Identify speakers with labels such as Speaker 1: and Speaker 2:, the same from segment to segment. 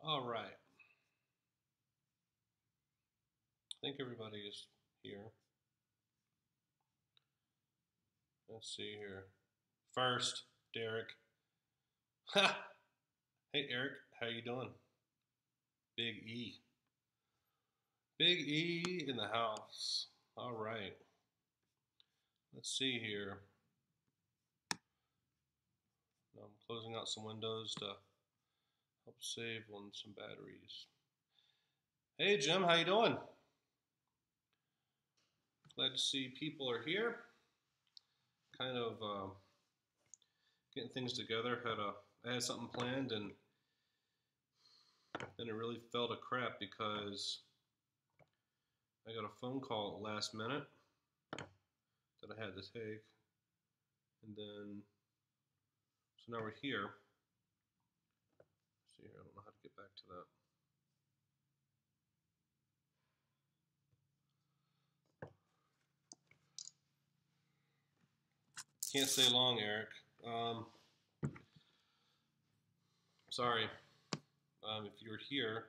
Speaker 1: All right. I think everybody is here. Let's see here. First, Derek. Ha! Hey, Eric. How you doing? Big E. Big E in the house. All right. Let's see here. I'm closing out some windows to help save on some batteries. Hey, Jim. How you doing? Glad to see people are here. Kind of getting things together. I had something planned, and then it really fell to crap because I got a phone call at last minute that I had to take, and then so now we're here. Let's see here, I don't know how to get back to that. Can't stay long, Eric. Sorry. If you're here,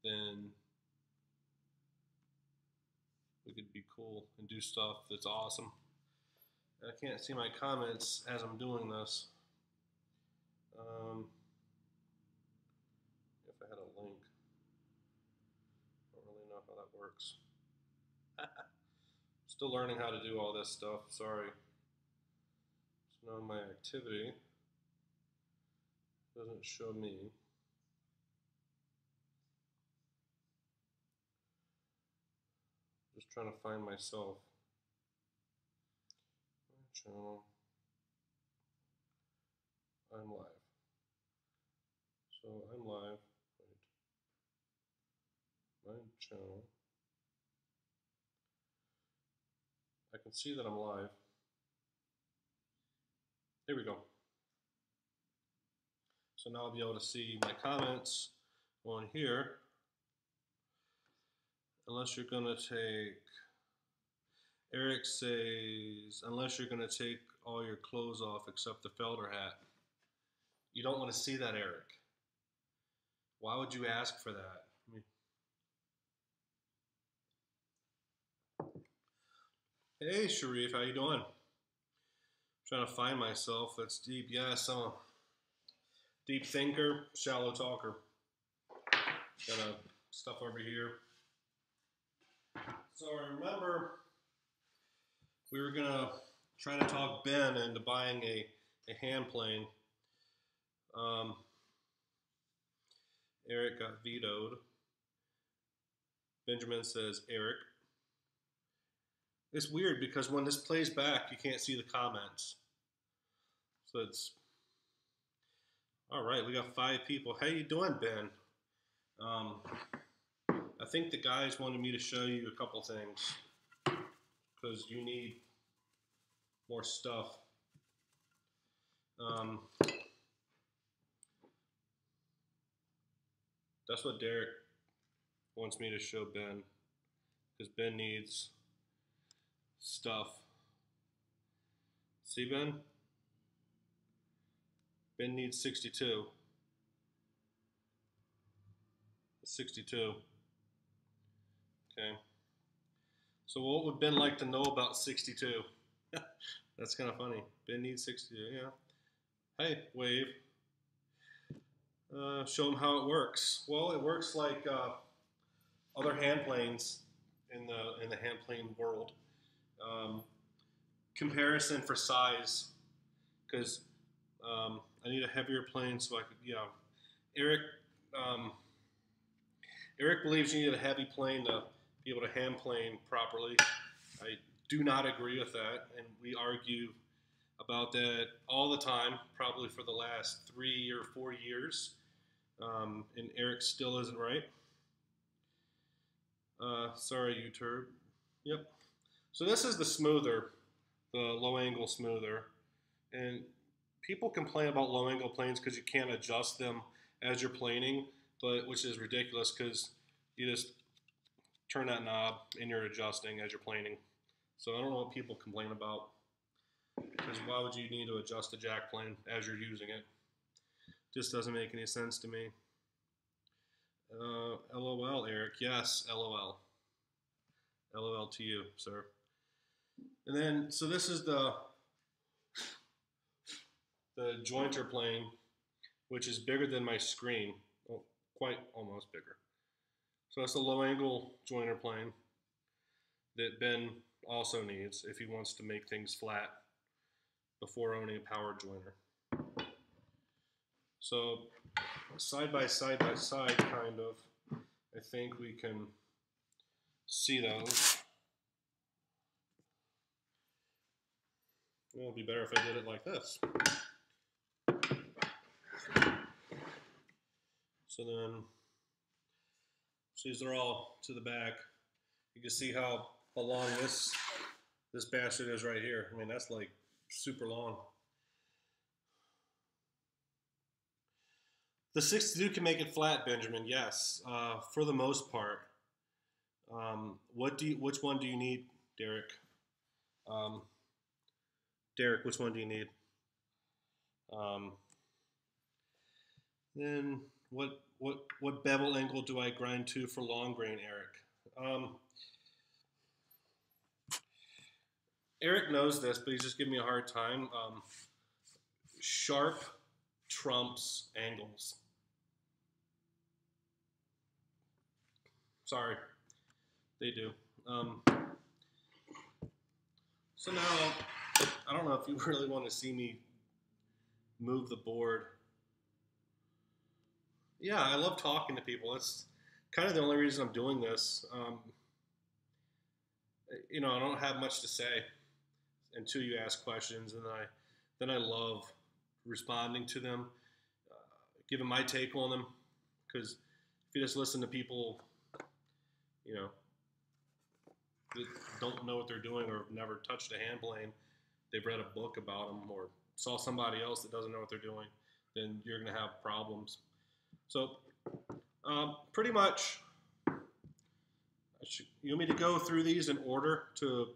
Speaker 1: then we could be cool and do stuff that's awesome. I can't see my comments as I'm doing this. If I had a link, I don't really know how that works. Still learning how to do all this stuff. Sorry. So now my activity doesn't show me. Just trying to find myself. My channel. I'm live. So I'm live. Wait. My channel. I can see that I'm live. Here we go. So now I'll be able to see my comments on here. Unless you're gonna take, Eric says, unless you're gonna take all your clothes off except the Felder hat. You don't want to see that, Eric. Why would you ask for that? Hey, Sharif, how you doing? Trying to find myself. That's deep. Yes, I'm a deep thinker, shallow talker. Got stuff over here. So I remember we were gonna try to talk Ben into buying a hand plane. Eric got vetoed. Benjamin says Eric. It's weird because when this plays back, you can't see the comments. So it's all right. We got 5 people. How you doing, Ben? I think the guys wanted me to show you a couple things because you need more stuff. That's what Derek wants me to show Ben because Ben needs stuff. See, Ben? Ben needs 62. 62. Okay. So what would Ben like to know about 62? That's kind of funny. Ben needs 62, yeah. Hey, Wave. Show him how it works. Well, it works like other hand planes in the hand plane world. Comparison for size, because I need a heavier plane so I could, Eric, Eric believes you need a heavy plane to be able to hand plane properly. I do not agree with that, and we argue about that all the time, probably for the last 3 or 4 years, and Eric still isn't right. Sorry, YouTube. Yep. So this is the smoother, the low angle smoother, and people complain about low angle planes because you can't adjust them as you're planing, but which is ridiculous because you just turn that knob and you're adjusting as you're planing. So I don't know what people complain about, because why would you need to adjust the jack plane as you're using it? Just doesn't make any sense to me. LOL, Eric. Yes, LOL. LOL to you, sir. And then, so this is the jointer plane, which is bigger than my screen. Oh, quite almost bigger. So that's the low angle jointer plane that Ben also needs if he wants to make things flat before owning a power joiner. So side by side kind of, I think we can see those. It would be better if I did it like this. So then, so these are all to the back. You can see how long this bastard is right here. I mean, that's like super long. The 62 can make it flat, Benjamin. Yes, for the most part. Which one do you need, Derek? Derek, which one do you need? Then what bevel angle do I grind to for long grain, Eric? Eric knows this, but he's just giving me a hard time. Sharp trumps angles. Sorry, they do. So now, I don't know if you really want to see me move the board. Yeah, I love talking to people. That's kind of the only reason I'm doing this. You know, I don't have much to say until you ask questions, and then I love responding to them, giving my take on them. Because if you just listen to people, you know, that don't know what they're doing or have never touched a hand plane, they've read a book about them or saw somebody else that doesn't know what they're doing, then you're going to have problems. So pretty much, you want me to go through these in order to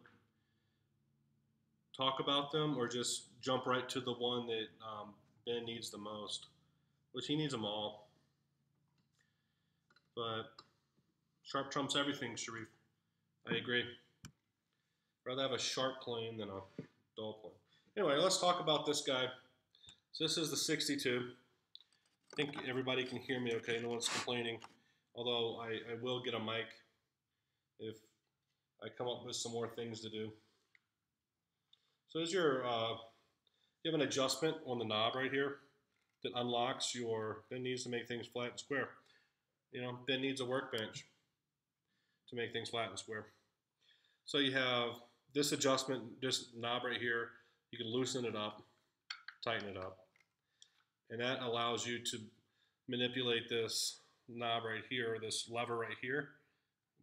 Speaker 1: talk about them, or just jump right to the one that Ben needs the most, which he needs them all. But sharp trumps everything, Sharif. I agree. Rather have a sharp plane than a dull plane. Anyway, let's talk about this guy. So this is the 62. I think everybody can hear me okay. No one's complaining. Although I will get a mic if I come up with some more things to do. So as you have an adjustment on the knob right here that unlocks your, Ben needs to make things flat and square. You know, Ben needs a workbench to make things flat and square. So you have this adjustment, this knob right here. You can loosen it up, tighten it up. And that allows you to manipulate this knob right here, this lever right here,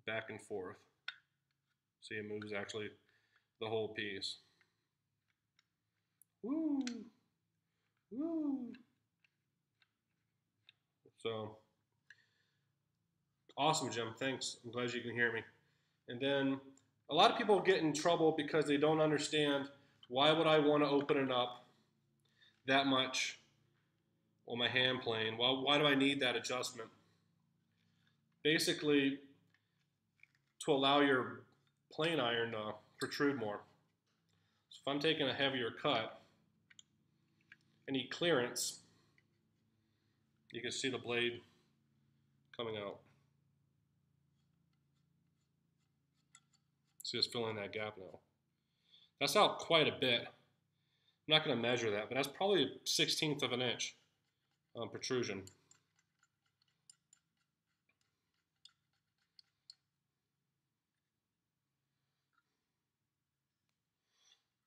Speaker 1: back and forth. See, it moves actually the whole piece. Woo! Woo! So, awesome, Jim. Thanks. I'm glad you can hear me. And then a lot of people get in trouble because they don't understand why would I want to open it up that much on my hand plane. Well, why do I need that adjustment? Basically, to allow your plane iron to protrude more. So if I'm taking a heavier cut, I need clearance. You can see the blade coming out. See, it's filling that gap now. That's out quite a bit. I'm not going to measure that, but that's probably a 1/16 of an inch protrusion.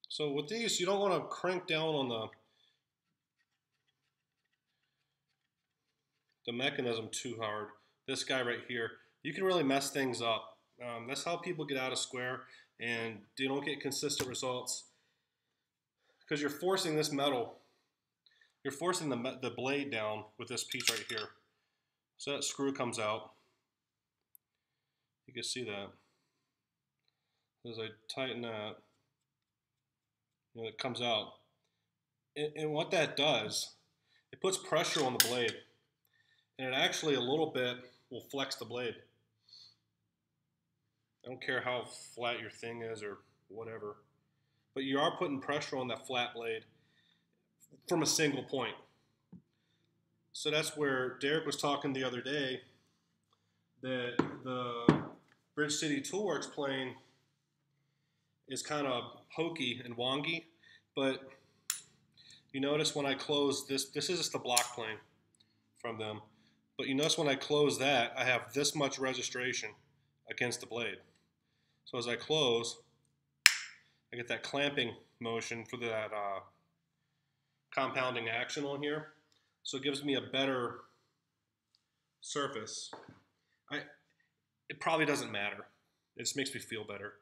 Speaker 1: So with these, you don't want to crank down on the mechanism too hard. This guy right here, you can really mess things up. That's how people get out of square and they don't get consistent results, because you're forcing this metal, you're forcing the blade down with this piece right here. So that screw comes out. You can see that. As I tighten that, you know, it comes out. And what that does, it puts pressure on the blade. And it actually a little bit will flex the blade. I don't care how flat your thing is or whatever, but you are putting pressure on that flat blade from a single point. So that's where Derek was talking the other day that the Bridge City Toolworks plane is kind of hokey and wonky, but you notice when I close this is just the block plane from them, but you notice when I close that, I have this much registration against the blade. So as I close, I get that clamping motion for that compounding action on here. So it gives me a better surface. It probably doesn't matter. It just makes me feel better.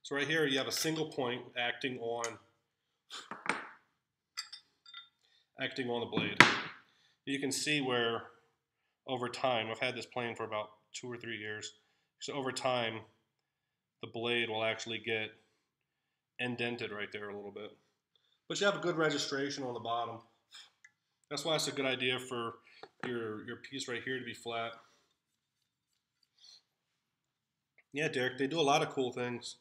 Speaker 1: So right here you have a single point acting on the blade. You can see where over time, I've had this plane for about 2 or 3 years, so over time the blade will actually get indented right there a little bit. But you have a good registration on the bottom. That's why it's a good idea for your piece right here to be flat. Yeah, Derek, they do a lot of cool things.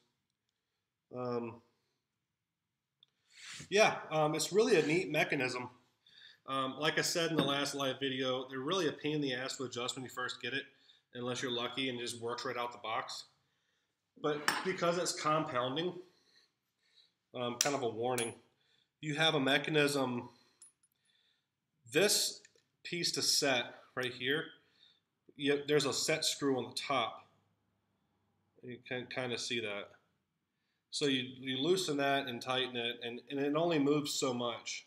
Speaker 1: It's really a neat mechanism. Like I said in the last live video, they're really a pain in the ass to adjust when you first get it, unless you're lucky and it just works right out the box. But because it's compounding, kind of a warning, you have a mechanism. This piece to set right here, there's a set screw on the top. You can kind of see that. So you loosen that and tighten it, and it only moves so much.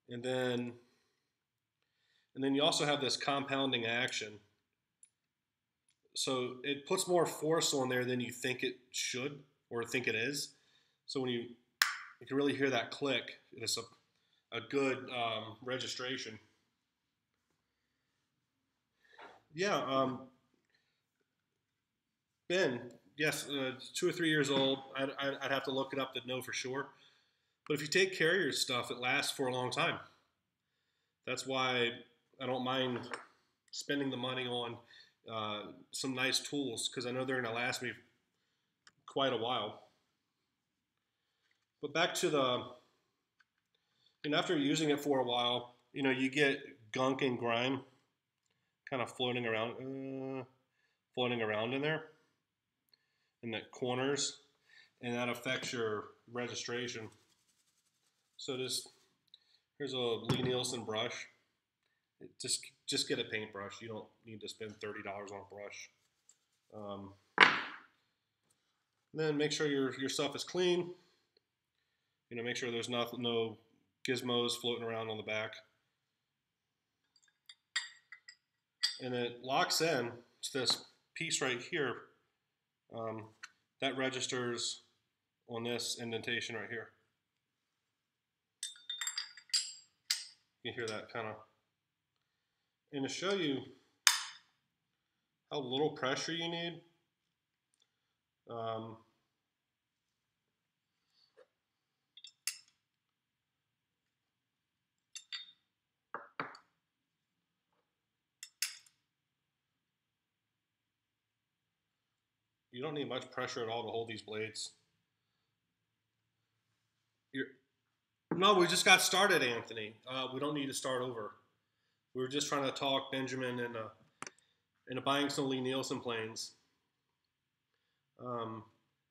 Speaker 1: And then you also have this compounding action. So it puts more force on there than you think it should or think it is. So when you can really hear that click, it's a good registration. Yeah, Ben, yes, 2 or 3 years old. I'd have to look it up to know for sure. But if you take care of your stuff, it lasts for a long time. That's why I don't mind spending the money on some nice tools, because I know they're going to last me quite a while. But back to after using it for a while, you get gunk and grime kind of floating around in there in the corners, and that affects your registration. So here's a Lie-Nielsen brush. Just get a paintbrush. You don't need to spend $30 on a brush. Then make sure your stuff is clean. Make sure there's no gizmos floating around on the back. And it locks in to this piece right here. That registers on this indentation right here. You hear that kind of. And to show you how little pressure you need, you don't need much pressure at all to hold these blades. No, we just got started, Anthony. We don't need to start over. We were just trying to talk Benjamin into buying some Lie-Nielsen planes.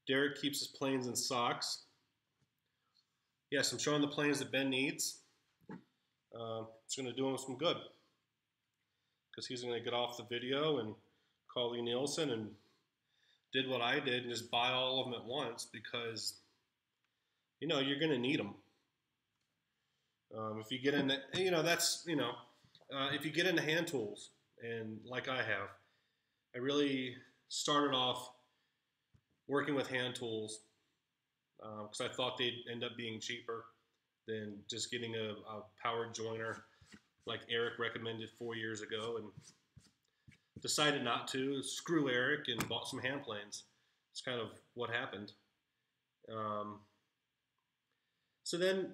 Speaker 1: Derek keeps his planes in socks. Yes, I'm showing the planes that Ben needs. It's going to do him some good, because he's going to get off the video and call Lie-Nielsen and did what I did and just buy all of them at once, because you're going to need them. If you get into if you get into hand tools, and like I have, I really started off working with hand tools because I thought they'd end up being cheaper than just getting a powered joiner like Eric recommended 4 years ago, and decided not to. Screw Eric and bought some hand planes. It's kind of what happened. So then,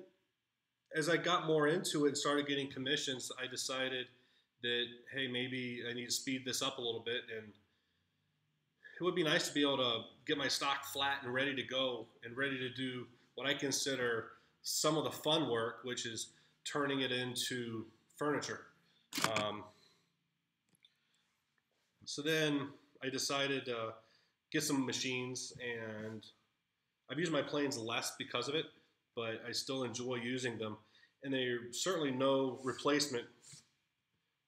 Speaker 1: as I got more into it and started getting commissions, I decided that, hey, maybe I need to speed this up a little bit, and it would be nice to be able to get my stock flat and ready to go and ready to do what I consider some of the fun work, which is turning it into furniture. Um, so then I decided to get some machines, and I've used my planes less because of it, but I still enjoy using them. And they're certainly no replacement.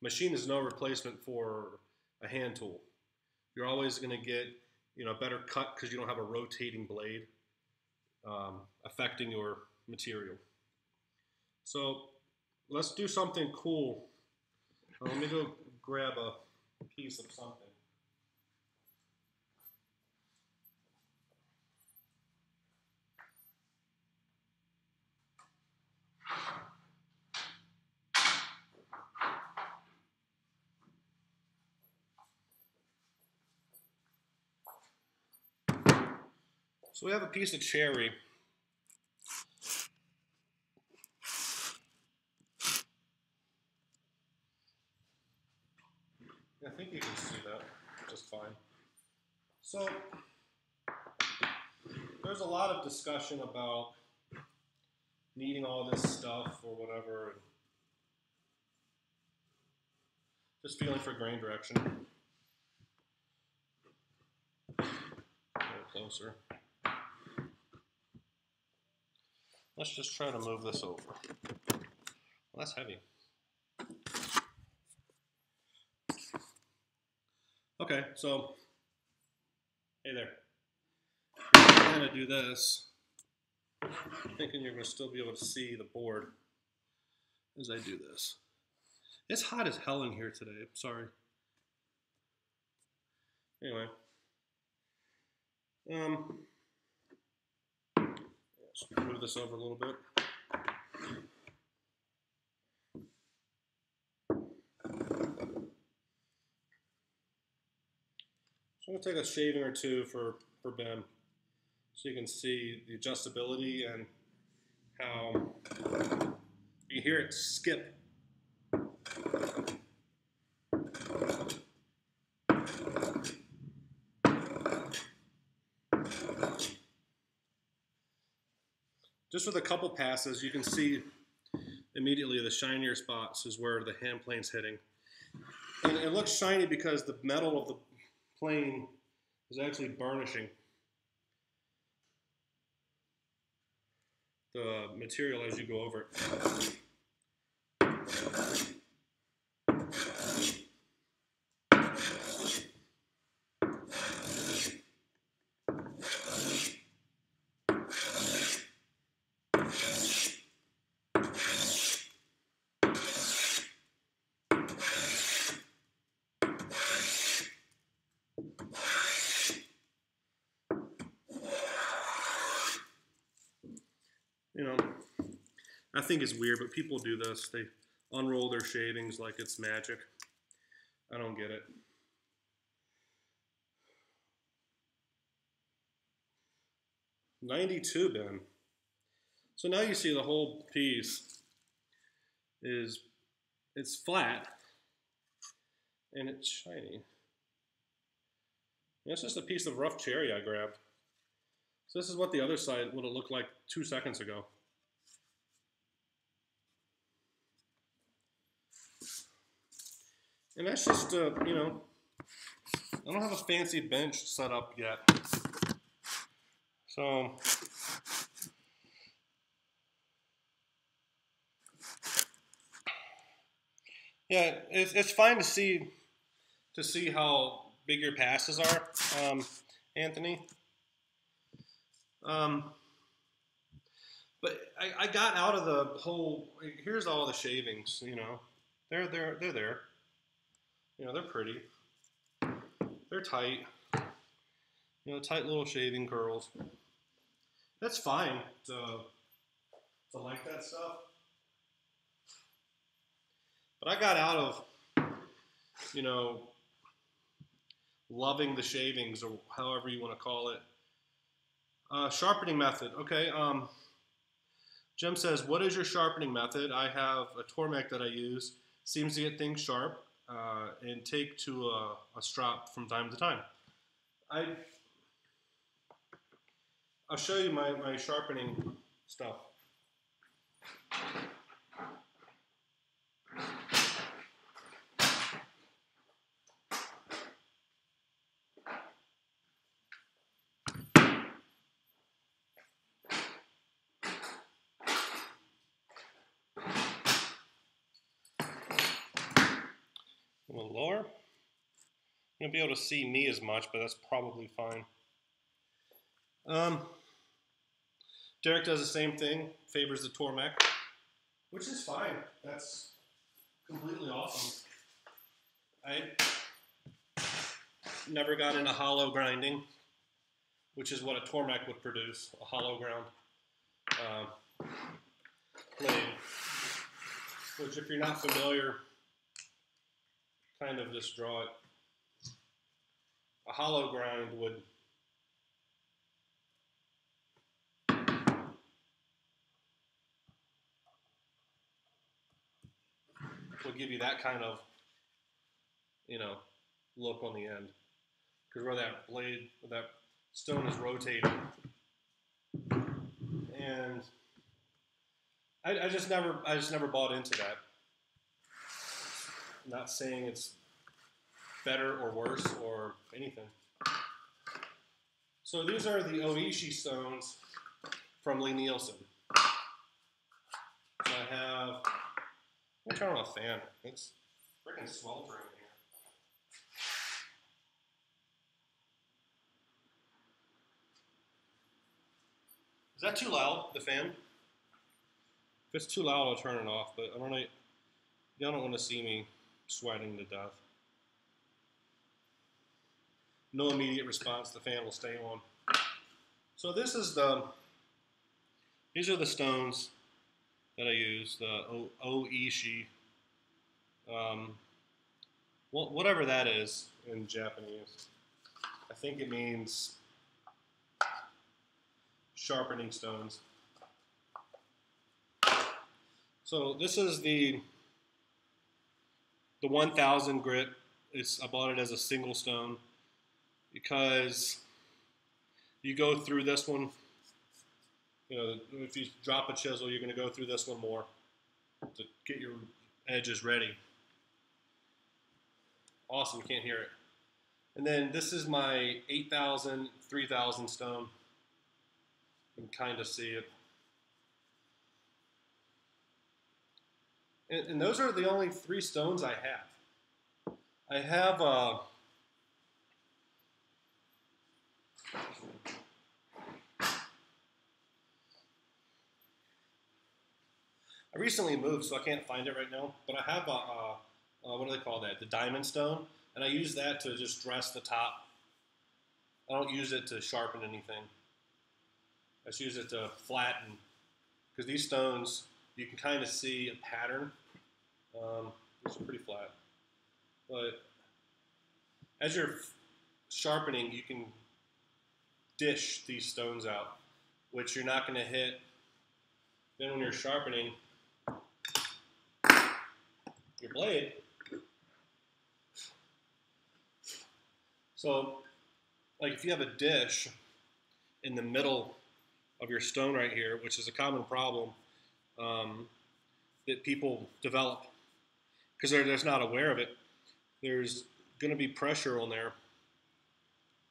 Speaker 1: Machine is no replacement for a hand tool. You're always going to get, a better cut because you don't have a rotating blade affecting your material. So let's do something cool. Let me go grab a piece of something. So we have a piece of cherry. I think you can see that just fine. So there's a lot of discussion about needing all this stuff or whatever, and just feeling for grain direction. A little closer. Let's just try to move this over. Well, that's heavy. Okay, so, hey there. I'm going to do this. I'm thinking you're going to still be able to see the board as I do this. It's hot as hell in here today. I'm sorry. Anyway. Let's move this over a little bit. So I'm going to take a shaving or two for Ben so you can see the adjustability and how you hear it skip. Just with a couple passes, you can see immediately the shinier spots is where the hand plane's hitting. And it looks shiny because the metal of the plane is actually burnishing the material as you go over it. I think it's weird, but people do this. They unroll their shavings like it's magic. I don't get it. $92, Ben. So now you see the whole piece it's flat and it's shiny. And it's just a piece of rough cherry I grabbed. So this is what the other side would have looked like 2 seconds ago. And that's just, I don't have a fancy bench set up yet. So, yeah, it's fine to see how big your passes are, Anthony. But I got out of the whole. Here's all the shavings. They're there. They're pretty. They're tight. Tight little shaving curls. That's fine to like that stuff. But I got out of, loving the shavings or however you want to call it. Sharpening method. Okay. Jim says, what is your sharpening method? I have a Tormek that I use, seems to get things sharp and take to a strop from time to time. I'll show you my sharpening stuff. A little lower. You won't be able to see me as much, but that's probably fine. Derek does the same thing, favors the Tormek, which is fine. That's completely awesome. I never got into hollow grinding, which is what a Tormek would produce, a hollow ground blade. Which, if you're not familiar, kind of just draw it. A hollow grind would give you that kind of, look on the end. Because where that blade, where that stone is rotating. And I just never bought into that. I'm not saying it's better or worse or anything. So these are the Oishi stones from Lie-Nielsen. So I have, let me turn on a fan. It's freaking sweltering in here. Is that too loud, the fan? If it's too loud, I'll turn it off, but y'all don't want to see me sweating to death. No immediate response, the fan will stay on. So these are the stones that I use, the Oishi, whatever that is in Japanese. I think it means sharpening stones. So this is the 1000 grit. I bought it as a single stone because you go through this one. If you drop a chisel, you're going to go through this one more to get your edges ready. Awesome, you can't hear it. And then this is my 8000, 3000 stone. You can kind of see it. And those are the only 3 stones I have. I have I recently moved, so I can't find it right now. But I have what do they call that? The diamond stone, and I use that to just dress the top. I don't use it to sharpen anything. I just use it to flatten, because these stones, you can kind of see a pattern. It's pretty flat. But as you're sharpening, you can dish these stones out, which you're not going to hit. Then when you're sharpening your blade, so like if you have a dish in the middle of your stone right here, which is a common problem that people develop because they're just not aware of it, there's going to be pressure on there.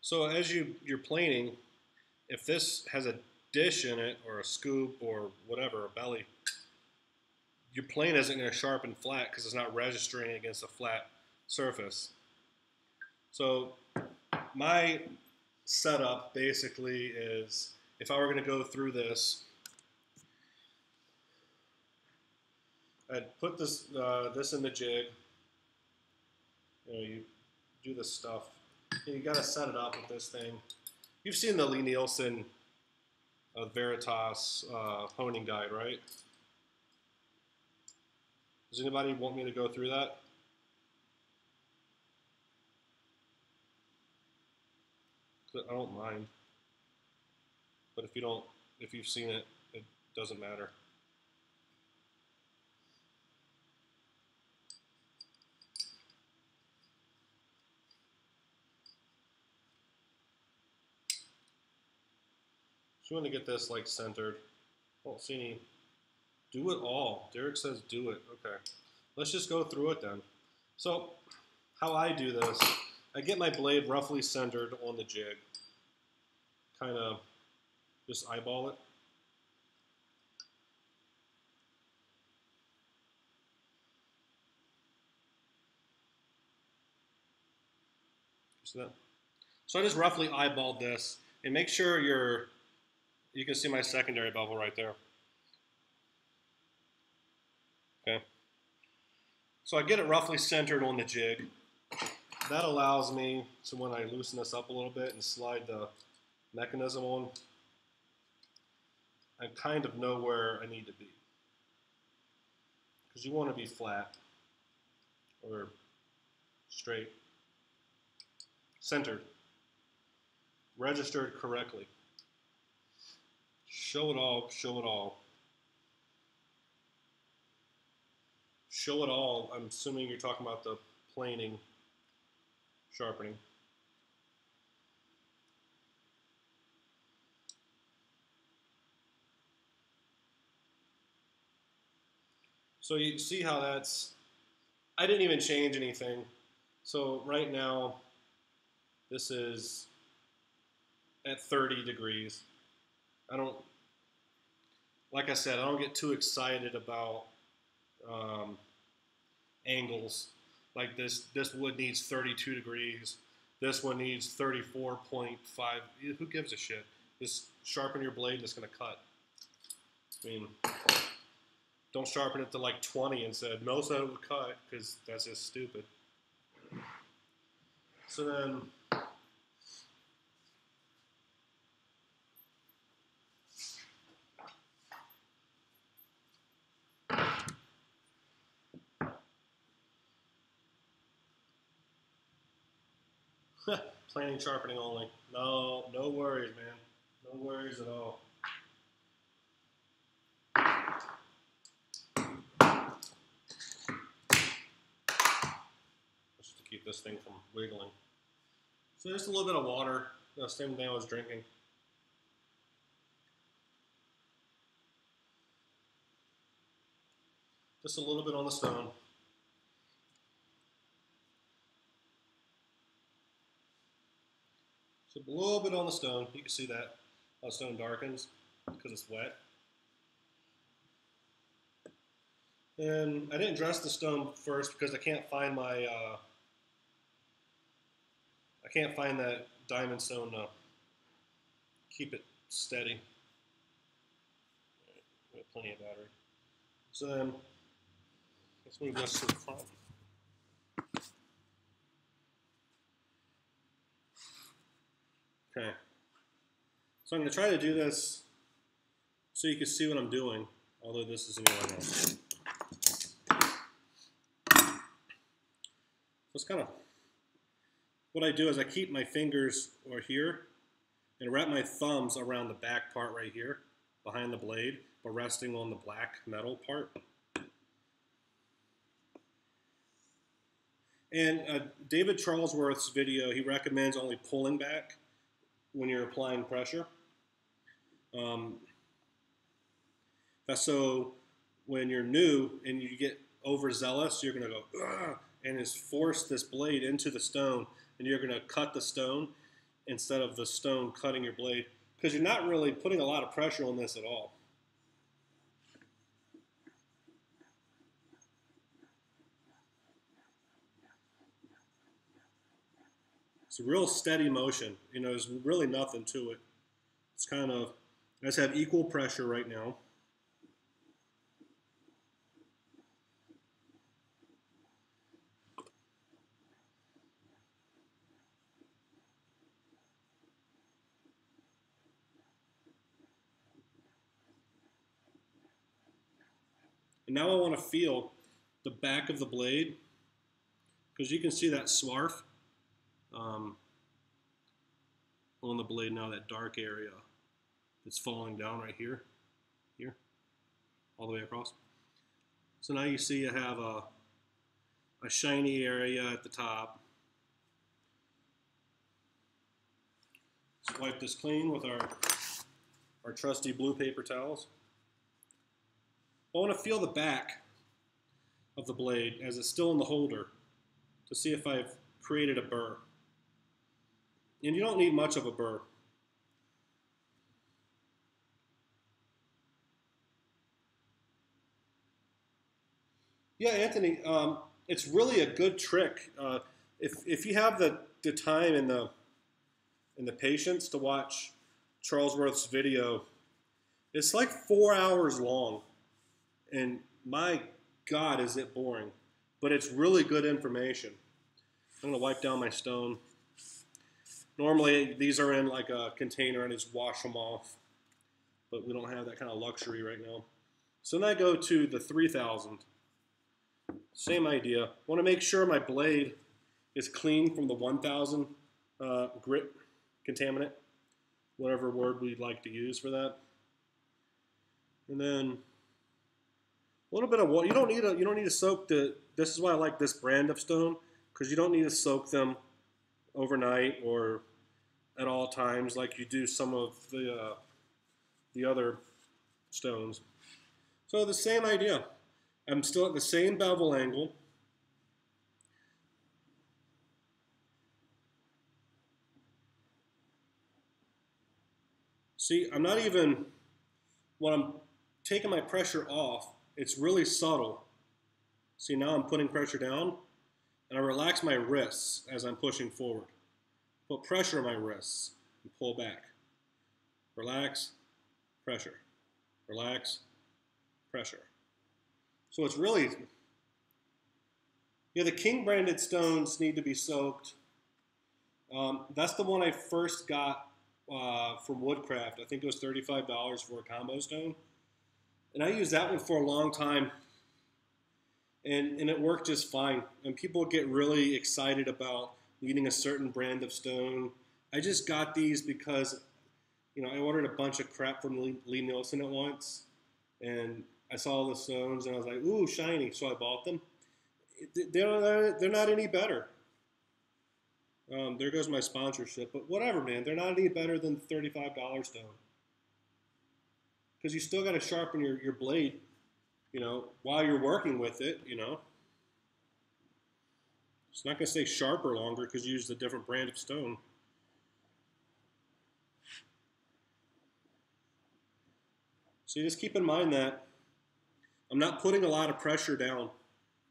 Speaker 1: So as you're planing, if this has a dish in it or a scoop or whatever, a belly, your plane isn't going to sharpen flat because it's not registering against a flat surface. So my setup basically is, if I were going to go through this, I'd put this in the jig. You do this stuff. You got to set it up with this thing. You've seen the Lie-Nielsen Veritas honing guide, right? Does anybody want me to go through that? I don't mind. But if you've seen it, it doesn't matter. you want to get this like centered. I don't see any. Do it all. Derek says do it. Okay. Let's just go through it then. So how I do this, I get my blade roughly centered on the jig. Kind of just eyeball it. See that? So I just roughly eyeballed this, and make sure you can see my secondary bevel right there. Okay. So I get it roughly centered on the jig. That allows me to, when I loosen this up a little bit and slide the mechanism on, I kind of know where I need to be. Because you want to be flat or straight, centered, registered correctly. Show it all, show it all. Show it all, I'm assuming you're talking about the planing, sharpening. So you see how that's, I didn't even change anything. So right now, this is at 30 degrees. I don't, like I said, I don't get too excited about angles. Like this wood needs 32 degrees. This one needs 34.5. Who gives a shit? Just sharpen your blade and it's gonna cut. I mean, don't sharpen it to like 20 and said, Mel said it would cut, because that's just stupid. So then, planing sharpening only. No worries, man. No worries at all. Just to keep this thing from wiggling. So just a little bit of water, the same thing I was drinking. Just a little bit on the stone. So a little bit on the stone. You can see that how the stone darkens because it's wet. And I didn't dress the stone first because I can't find my that diamond stone to keep it steady. Right, we have plenty of battery. So then let's move this to the front. Okay. So I'm going to try to do this so you can see what I'm doing, although this is anyway now. So it's kind of, what I do is I keep my fingers over here and wrap my thumbs around the back part right here, behind the blade, but resting on the black metal part. And David Charlesworth's video, he recommends only pulling back when you're applying pressure. That's so when you're new and you get overzealous, you're going to go, ugh, and just force this blade into the stone, and you're going to cut the stone instead of the stone cutting your blade, because you're not really putting a lot of pressure on this at all. It's a real steady motion. You know, there's really nothing to it. It's kind of, I just have equal pressure right now. And now I want to feel the back of the blade, because you can see that swarf on the blade now, that dark area that's falling down right here, all the way across. So now you see I have a shiny area at the top. Let's wipe this clean with our our trusty blue paper towels. I want to feel the back of the blade as it's still in the holder to see if I've created a burr. And you don't need much of a burr. Yeah, Anthony, it's really a good trick. If you have the time and the patience to watch Charlesworth's video, it's like 4 hours long. And my God, is it boring. But it's really good information. I'm going to wipe down my stone. Normally, these are in like a container and just wash them off. But we don't have that kind of luxury right now. So then I go to the 3000. Same idea. Want to make sure my blade is clean from the 1000 grit contaminant, whatever word we'd like to use for that. And then a little bit of water. You don't need to soak the. This is why I like this brand of stone, because you don't need to soak them overnight or at all times like you do some of the other stones. So the same idea. I'm still at the same bevel angle. See, I'm not even, when I'm taking my pressure off, it's really subtle. See, now I'm putting pressure down, and I relax my wrists as I'm pushing forward. Put pressure on my wrists and pull back. Relax, pressure. Relax, pressure. So it's really, yeah, the King branded stones need to be soaked. That's the one I first got from Woodcraft. I think it was $35 for a combo stone. And I used that one for a long time. And it worked just fine. And people get really excited about needing a certain brand of stone. I just got these because, you know, I ordered a bunch of crap from Lie-Nielsen at once. And I saw the stones and I was like, ooh, shiny. So I bought them. They're not any better. There goes my sponsorship. But whatever, man. They're not any better than the $35 stone. Because you still got to sharpen your blade, you know, while you're working with it, you know. It's not going to stay sharper longer because you used a different brand of stone. So you just keep in mind that I'm not putting a lot of pressure down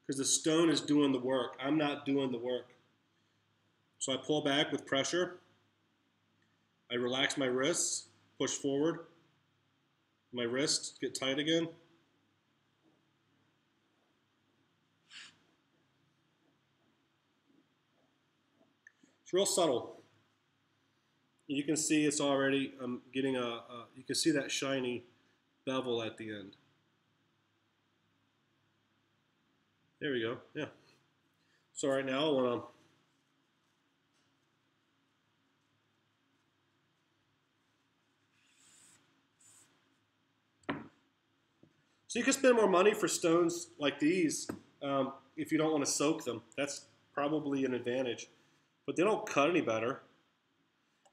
Speaker 1: because the stone is doing the work. I'm not doing the work. So I pull back with pressure. I relax my wrists, push forward. My wrists get tight again. It's real subtle. You can see it's already, I'm getting you can see that shiny bevel at the end. There we go, yeah. So right now I want to, so you can spend more money for stones like these if you don't want to soak them. That's probably an advantage. But they don't cut any better.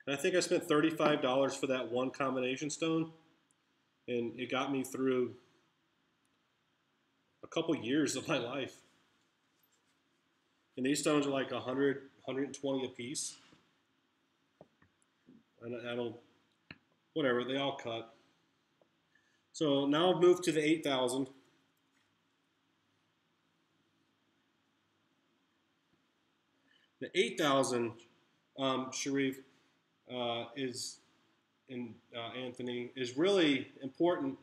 Speaker 1: And I think I spent $35 for that one combination stone. And it got me through a couple years of my life. And these stones are like 100, 120 a piece. And I don't, whatever, they all cut. So now I've moved to the 8,000. The 8,000, Sharif, Anthony, is really important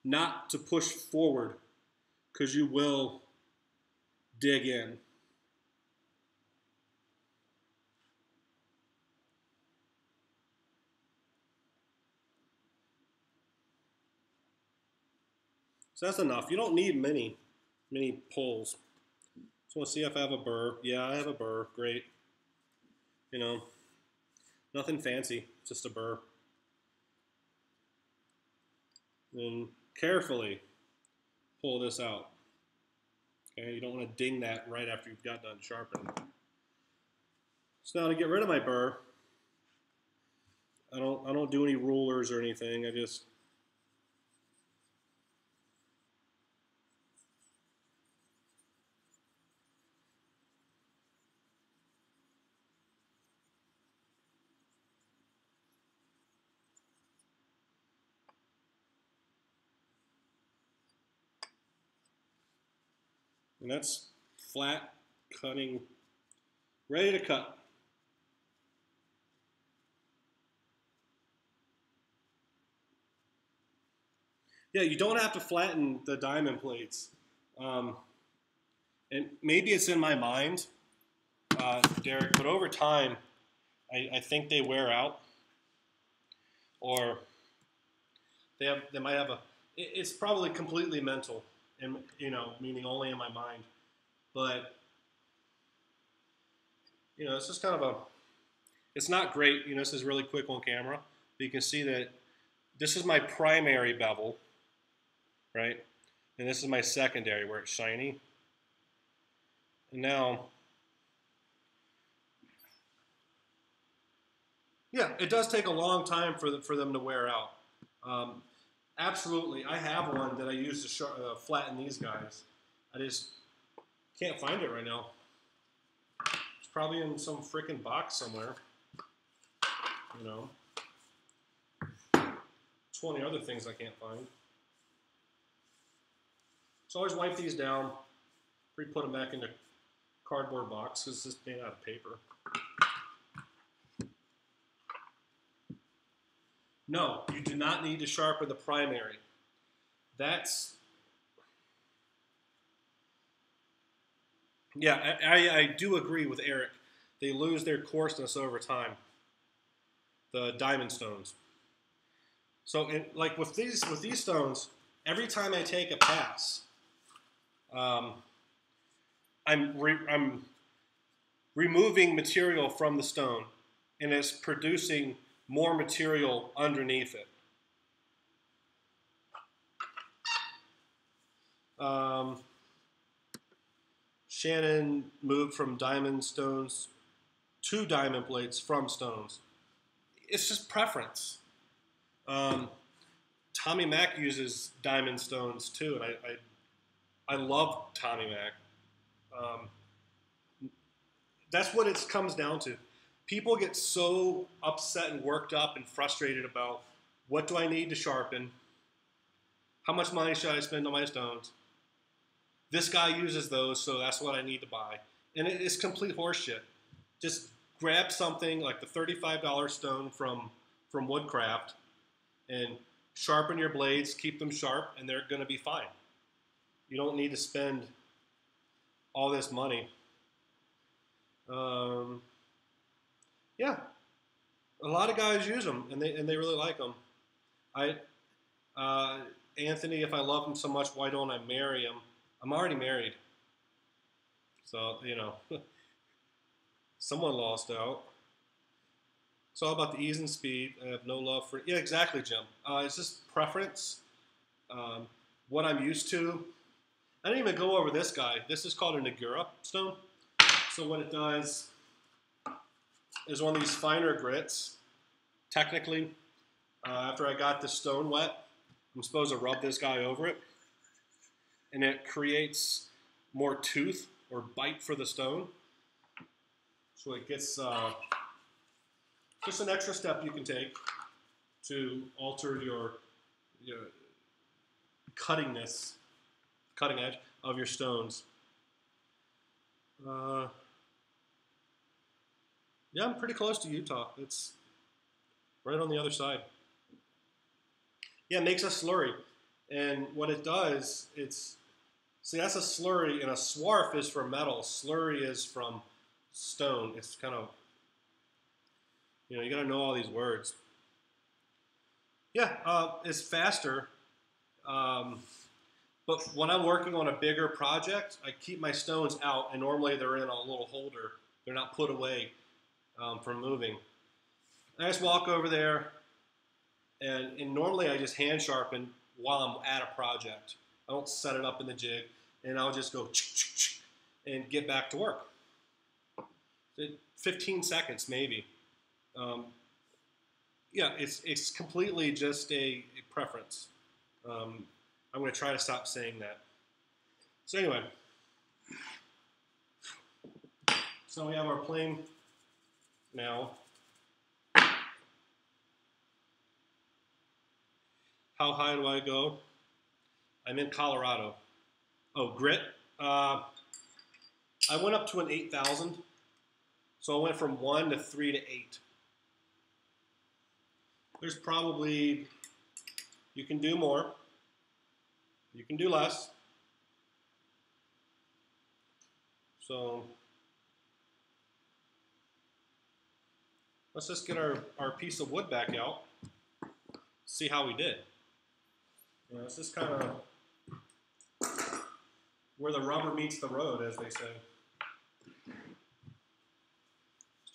Speaker 1: not to push forward because you will dig in. So that's enough. You don't need many pulls. So let's see if I have a burr. Yeah, I have a burr. Great. You know, nothing fancy, just a burr. And carefully pull this out. Okay, you don't want to ding that right after you've got done sharpening. So now to get rid of my burr, I don't do any rulers or anything. I just And that's flat cutting, ready to cut. Yeah, you don't have to flatten the diamond plates. Um, and maybe it's in my mind, Derek, but over time, I think they wear out, or they might have a. It's probably completely mental, and meaning only in my mind. But it's just kind of a. It's not great. This is really quick on camera, but you can see that this is my primary bevel, right? And this is my secondary where it's shiny. And now, yeah, it does take a long time for them to wear out. Absolutely, I have one that I use to flatten these guys. I just can't find it right now. It's probably in some freaking box somewhere. 20 other things I can't find. So always wipe these down, put them back in the cardboard box because this is made out of paper. No, you do not need to sharpen the primary. Yeah, I do agree with Eric. They lose their coarseness over time. The diamond stones. So, like with these stones, every time I take a pass, I'm removing material from the stone, and it's producing more material underneath it. Shannon moved from diamond stones to diamond plates from stones. It's just preference. Tommy Mac uses diamond stones too, and I love Tommy Mac. That's what it comes down to. People get so upset and worked up and frustrated about what do I need to sharpen? How much money should I spend on my stones? This guy uses those, so that's what I need to buy. And it's complete horseshit. Just grab something like the $35 stone from Woodcraft and sharpen your blades, keep them sharp, and they're going to be fine. You don't need to spend all this money. Yeah, a lot of guys use them, and they really like them. Anthony, if I love him so much, why don't I marry him? I'm already married, so someone lost out. It's all about the ease and speed. I have no love for. Yeah, exactly, Jim. It's just preference. What I'm used to. I didn't even go over this guy. This is called a Nagura stone. So what it does is on these finer grits, technically, after I got the stone wet, I'm supposed to rub this guy over it. And it creates more tooth or bite for the stone. So it gets just an extra step you can take to alter your cutting edge of your stones. Yeah, I'm pretty close to Utah. It's right on the other side. Yeah, it makes a slurry. And what it does, see, that's a slurry, and a swarf is from metal. Slurry is from stone. It's kind of, you got to know all these words. Yeah, it's faster. But when I'm working on a bigger project, I keep my stones out, and normally they're in a little holder. They're not put away from moving. I just walk over there, and normally I just hand sharpen while I'm at a project. I don't set it up in the jig, and I'll just go and get back to work. 15 seconds maybe. Yeah, it's completely just a preference. I'm going to try to stop saying that. So anyway, so we have our plane now. How high do I go? I'm in Colorado. Oh, grit? I went up to an 8,000. So I went from 1 to 3 to 8. There's probably, you can do more. You can do less. So let's just get our piece of wood back out. See how we did. You know, it's just kind of where the rubber meets the road, as they say. Let's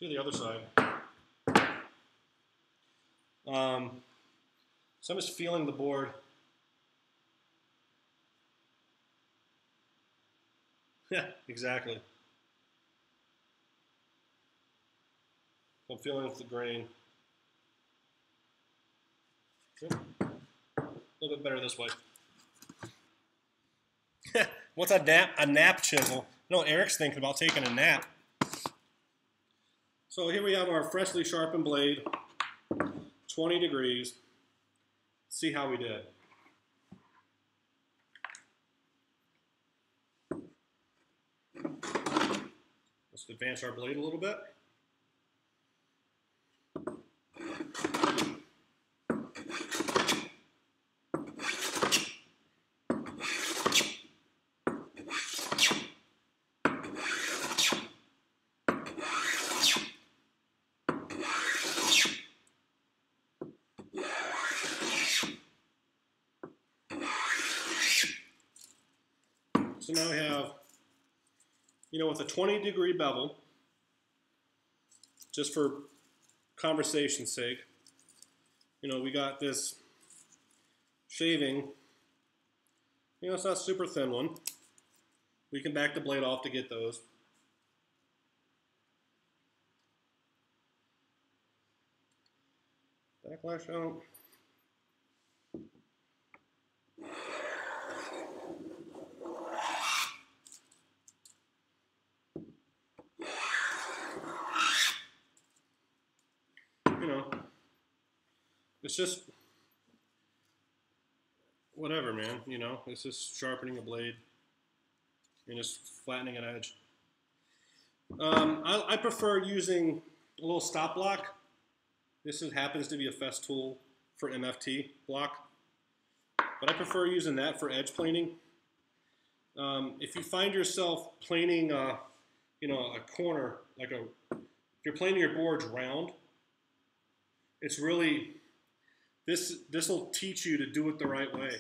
Speaker 1: do the other side. So I'm just feeling the board. Yeah, exactly. I'm feeling with the grain. Yep. A little bit better this way. What's a nap? A nap chisel. No, Eric's thinking about taking a nap. So here we have our freshly sharpened blade, 20 degrees. See how we did. Let's advance our blade a little bit. So now we have, you know, with a 20-degree bevel, just for conversation's sake, you know, we got this shaving. You know, it's not a super thin one. We can back the blade off to get those. Backlash out. You know, it's just whatever, man. You know, it's just sharpening a blade and just flattening an edge. I prefer using a little stop block. This happens to be a Festool for MFT block, but I prefer using that for edge planing. If you find yourself planing, you know, a corner, like if you're planing your boards round, it's really, this will teach you to do it the right way.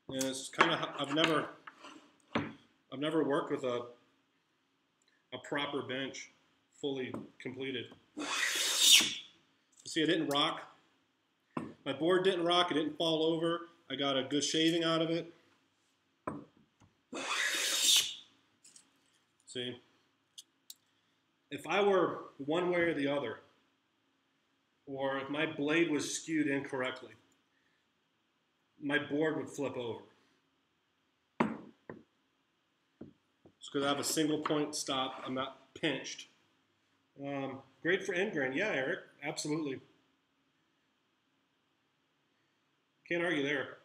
Speaker 1: And it's kind of, I've never worked with a proper bench fully completed. See, I didn't rock. My board didn't rock, it didn't fall over. I got a good shaving out of it. See, if I were one way or the other, or if my blade was skewed incorrectly, my board would flip over. It's because I have a single point stop. I'm not pinched. Great for end grain. Yeah, Eric, absolutely. Can't argue there.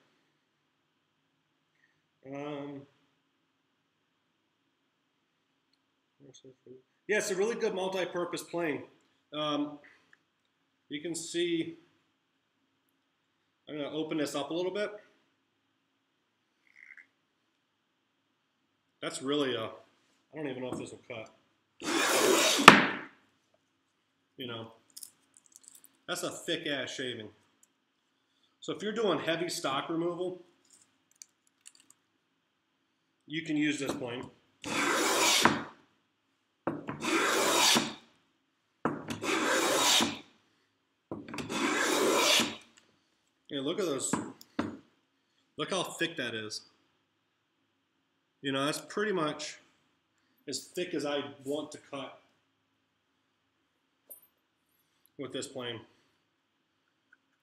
Speaker 1: Yeah, it's a really good multi-purpose plane. You can see, I'm going to open this up a little bit. That's really I don't even know if this will cut. You know, that's a thick ass shaving. So if you're doing heavy stock removal, you can use this plane. Yeah, look at those. Look how thick that is. You know, that's pretty much as thick as I want to cut with this plane.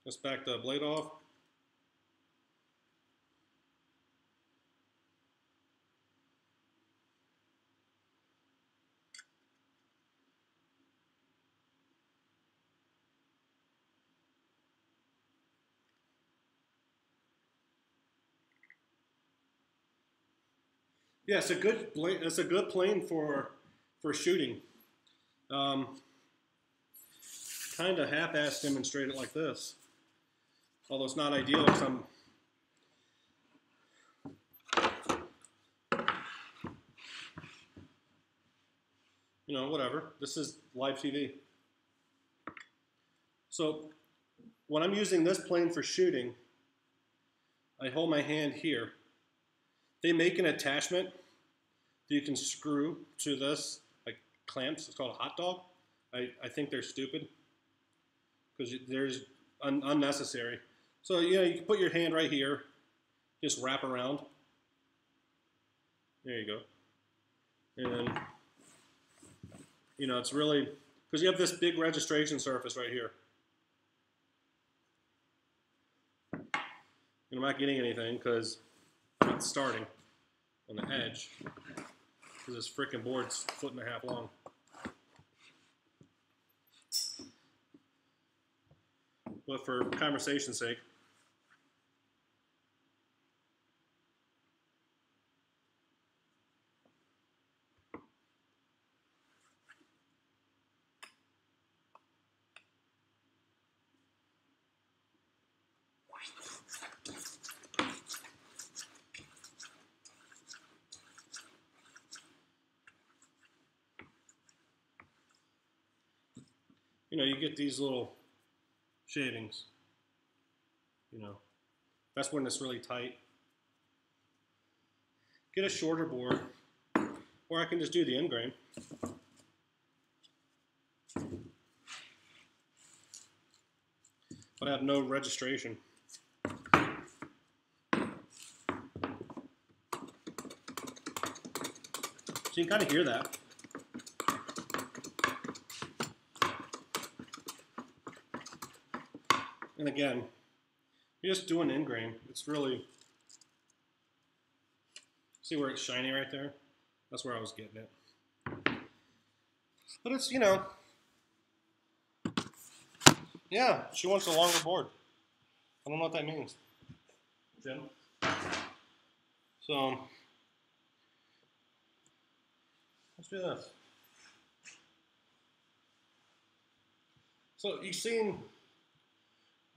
Speaker 1: Let's back the blade off. Yeah, it's a good plane. It's a good plane for shooting. Um, kind of half-ass demonstrate it like this, although it's not ideal because I'm. You know, whatever. This is live TV. So when I'm using this plane for shooting, I hold my hand here. They make an attachment that you can screw to this, like clamps. It's called a hot dog. I think they're stupid because there's unnecessary. So, you know, you can put your hand right here, just wrap around. There you go. And, you know, it's really, because you have this big registration surface right here. And I'm not getting anything because it's starting on the edge. Because this freaking board's 1.5 feet long. But for conversation's sake, you know, you get these little shavings. You know, that's when it's really tight. Get a shorter board, or I can just do the end grain. But I have no registration. So you can kind of hear that. And again, you're just doing end grain. It's really, see where it's shiny right there? That's where I was getting it. But it's, you know, yeah, she wants a longer board. I don't know what that means, Jim. So, let's do this. So you've seen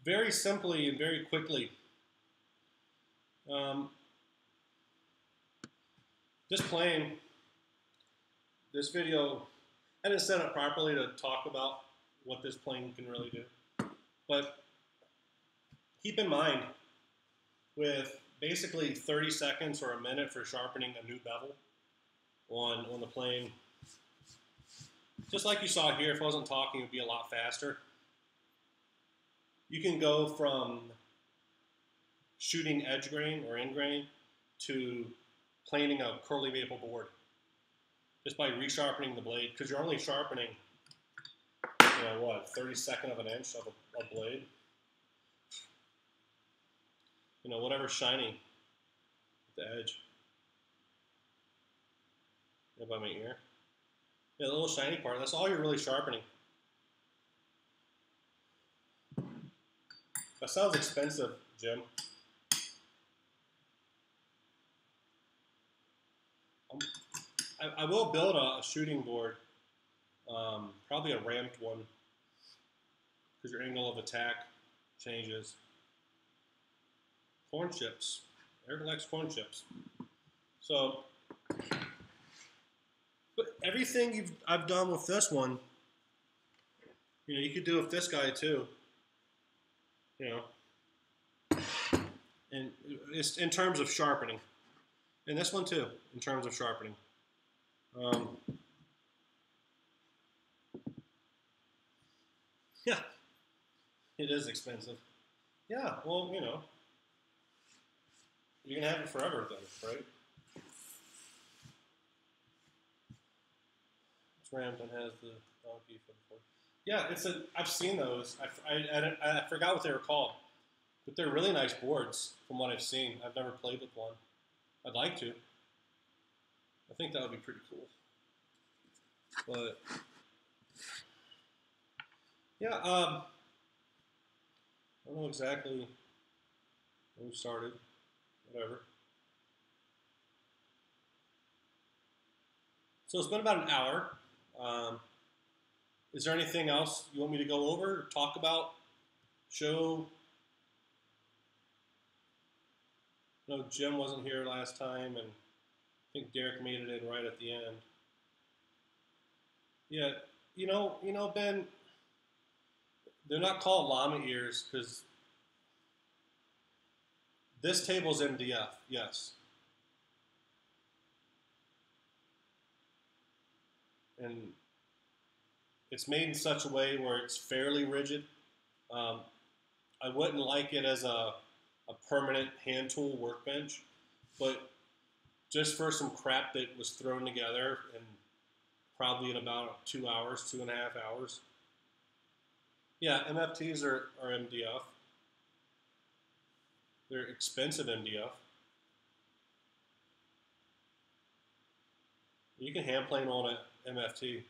Speaker 1: very simply and very quickly this plane, this video, I didn't set it properly to talk about what this plane can really do. But keep in mind, with basically 30 seconds or a minute for sharpening a new bevel on the plane, just like you saw here, if I wasn't talking, it would be a lot faster. You can go from shooting edge grain or end grain to planing a curly maple board just by resharpening the blade, because you're only sharpening, you know, what, 32nd of an inch of a blade. You know, whatever's shiny at the edge. Yeah, by my ear. Yeah, the little shiny part, that's all you're really sharpening. That sounds expensive, Jim. I will build a shooting board, probably a ramped one, because your angle of attack changes. Corn chips. Eric likes corn chips. So, but everything I've done with this one, you know, you could do with this guy too. You know, and it's in terms of sharpening, and this one too, in terms of sharpening. Yeah, it is expensive. Yeah, well, you know, you can have it forever then, right? It's rammed and has the donkey for the board. Yeah, I've seen those. I forgot what they were called, but they're really nice boards from what I've seen. I've never played with one. I'd like to. I think that would be pretty cool. But yeah, I don't know exactly when we started. Whatever. So it's been about an hour. Um, is there anything else you want me to go over, or talk about, show? No, Jim wasn't here last time, and I think Derek made it in right at the end. Yeah, Ben, they're not called llama ears because this table's MDF. Yes, and it's made in such a way where it's fairly rigid. Um, I wouldn't like it as a permanent hand tool workbench, but just for some crap that was thrown together and probably in about 2 hours, 2.5 hours. Yeah, MFTs are MDF. They're expensive MDF. You can hand plane on an MFT.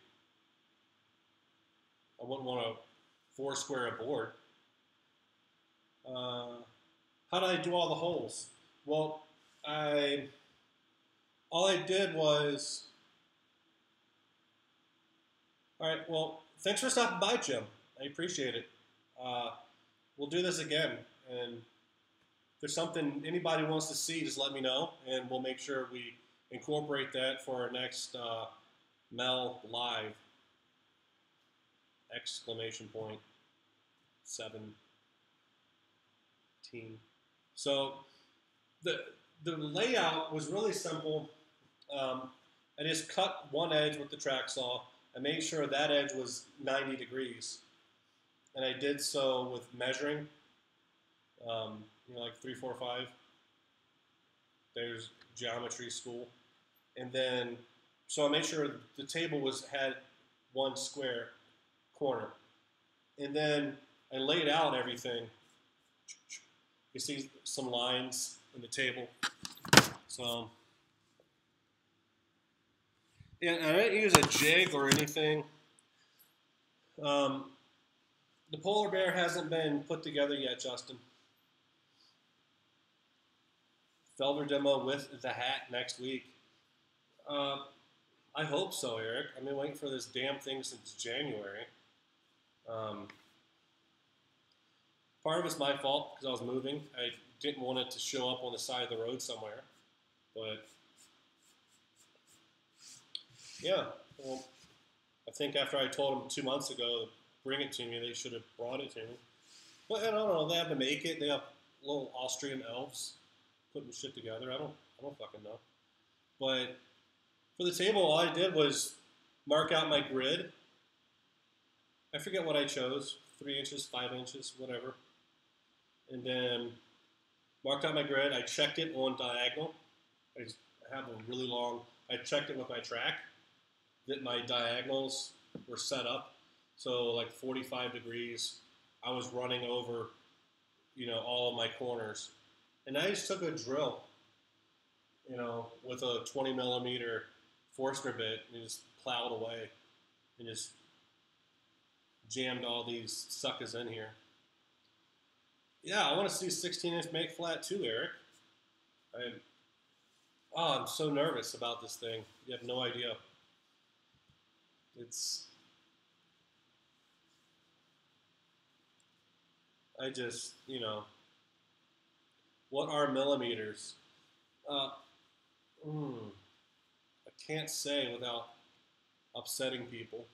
Speaker 1: I wouldn't want to four square a board. How did I do all the holes? Well, I all I did was all right. Well, thanks for stopping by, Jim. I appreciate it. Uh, we'll do this again, and if there's something anybody wants to see, just let me know, and we'll make sure we incorporate that for our next Mel Live! Exclamation point 17. So the layout was really simple. I just cut one edge with the track saw. I made sure that edge was 90 degrees, and I did so with measuring. Like 3, 4, 5. There's geometry school, and then so I made sure the table had one square corner, and then I laid out everything. You see some lines in the table. So, yeah, I didn't use a jig or anything. The polar bear hasn't been put together yet, Justin. Felder demo with the hat next week. I hope so, Eric. I've been waiting for this damn thing since January. Part of it's my fault because I was moving. I didn't want it to show up on the side of the road somewhere. But, yeah. Well, I think after I told them 2 months ago to bring it to me, they should have brought it to me. But I don't know. They have to make it. They have little Austrian elves putting shit together. I don't fucking know. But for the table, all I did was mark out my grid. I forget what I chose. 3 inches, 5 inches, whatever. And then marked out my grid. I checked it on diagonal. I have a really long. I checked it with my track that my diagonals were set up. So like 45 degrees. I was running over, all of my corners. And I just took a drill, with a 20 millimeter Forstner bit and just plowed away and just jammed all these suckers in here. Yeah, I want to see 16-inch make flat too, Eric. I'm so nervous about this thing. You have no idea. I just, what are millimeters? Uh, I can't say without upsetting people.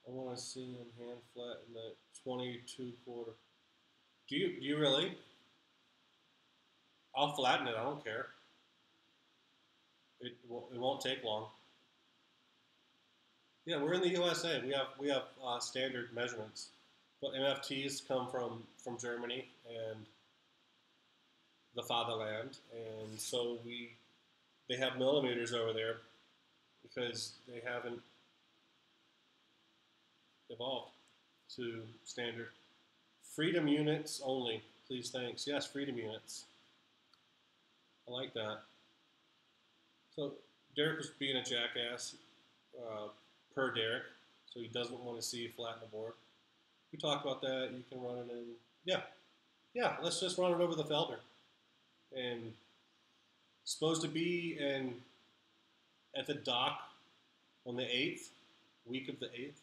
Speaker 1: I want to see them hand flat in the 22 quarter. Do you really? I'll flatten it. I don't care. It won't take long. Yeah, we're in the USA. We have standard measurements, but MFTs come from Germany and the fatherland, and so they have millimeters over there because they haven't evolved to standard. Freedom units only, please, thanks. Yes, freedom units. I like that. So Derek was being a jackass, per Derek, so he doesn't want to see you flatten the board. We talked about that. You can run it in. Yeah. Let's just run it over the Felder. And it's supposed to be in at the dock on the 8th, week of the 8th,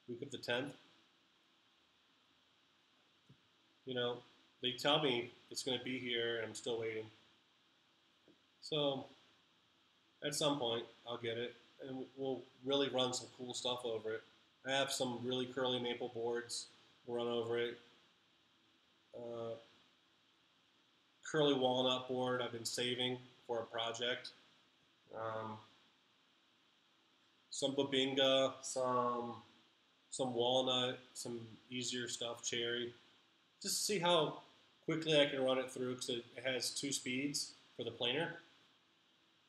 Speaker 1: week of the 10th. You know, they tell me it's going to be here, and I'm still waiting. So at some point, I'll get it, and we'll really run some cool stuff over it. I have some really curly maple boards. We'll run over it. Curly walnut board I've been saving for a project. Some babinga, some walnut, some easier stuff, cherry. Just to see how quickly I can run it through, because it has 2 speeds for the planer,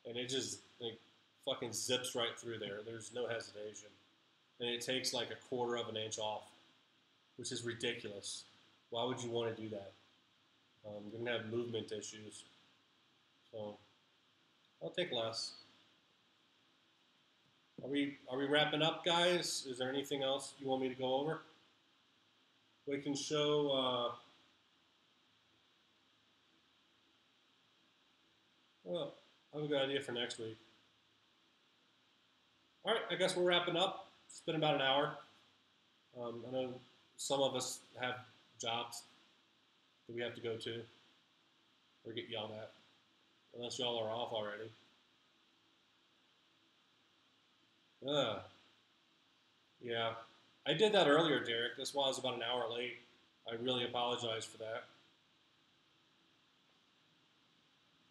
Speaker 1: and it just like fucking zips right through there. There's no hesitation, and it takes like a 1/4 of an inch off, which is ridiculous. Why would you want to do that? You're gonna have movement issues, so I'll take less. Are we wrapping up, guys? Is there anything else you want me to go over? We can show. Well, I have a good idea for next week. All right, I guess we're wrapping up. It's been about an hour. I know some of us have jobs that we have to go to or get yelled at, unless y'all are off already. Yeah, I did that earlier, Derek. This was about an hour late. I really apologize for that.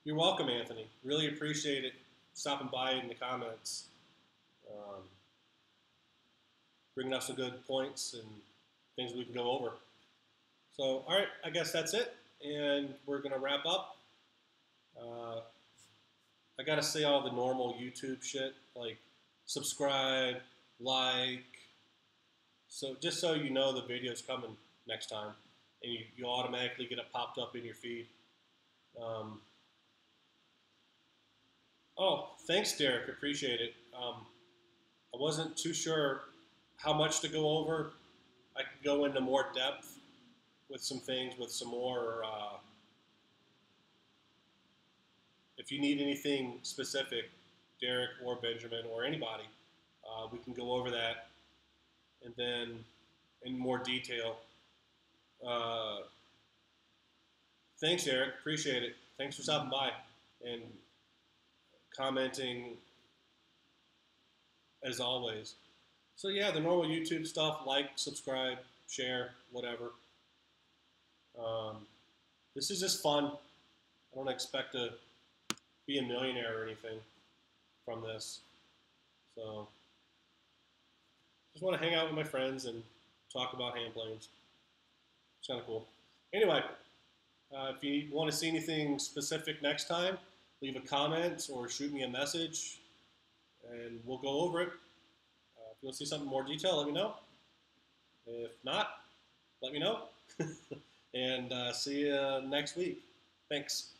Speaker 1: You're welcome, Anthony. Really appreciate it stopping by in the comments, bringing up some good points and things we can go over. So, all right, I guess that's it, and we're going to wrap up. I got to say all the normal YouTube shit, like subscribe, like, so just so you know the video's coming next time, and you automatically get it popped up in your feed. Oh, thanks, Derek. Appreciate it. I wasn't too sure how much to go over. I could go into more depth with some things, with some more. If you need anything specific, Derek or Benjamin or anybody, we can go over that, and then in more detail. Thanks, Eric. Appreciate it. Thanks for stopping by and commenting as always. So yeah, the normal YouTube stuff, like, subscribe, share, whatever. This is just fun. I don't expect to be a millionaire or anything from this. So just want to hang out with my friends and talk about hand planes. It's kind of cool. Anyway, if you want to see anything specific next time, leave a comment or shoot me a message, and we'll go over it. If you want to see something more detail, let me know. If not, let me know. And see you next week. Thanks.